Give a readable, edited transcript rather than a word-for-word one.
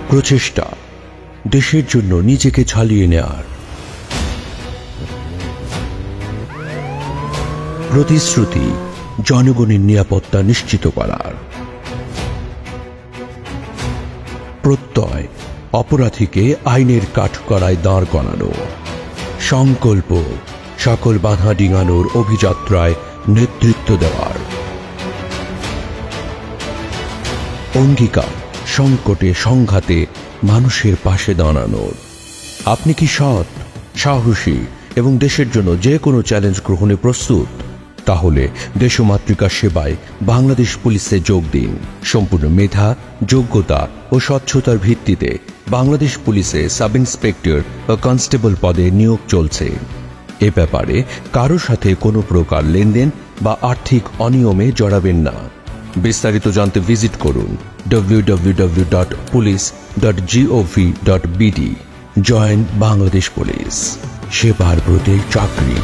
প্রচেষ্টা দেশের জন্য নিজেকে ঝালিয়ে নেয়ার, প্রতিশ্রুতি জনগণের নিরাপত্তা নিশ্চিত করার, প্রত্যয় অপরাধীকে আইনের কাঠগড়ায় দাঁড় করানো, সংকল্প সকল বাধা ডিঙানোর অভিযাত্রায় নেতৃত্ব দেওয়ার, অঙ্গীকার সংকটে সংঘাতে মানুষের পাশে দাঁড়ানোর। আপনি কি সৎ, সাহসী এবং দেশের জন্য যে কোনো চ্যালেঞ্জ গ্রহণে প্রস্তুত? তাহলে দেশমাতৃকার সেবায় বাংলাদেশ পুলিশে যোগ দিন। সম্পূর্ণ মেধা, যোগ্যতা ও স্বচ্ছতার ভিত্তিতে বাংলাদেশ পুলিশে সাব ইন্সপেক্টর ও কনস্টেবল পদে নিয়োগ চলছে। এ ব্যাপারে কারো সাথে কোনো প্রকার লেনদেন বা আর্থিক অনিয়মে জড়াবেন না। বিস্তারিত জানতে ভিজিট করুন www.police.gov.bd। জয়েন বাংলাদেশ পুলিশ, সেবার প্রতি চাকরি।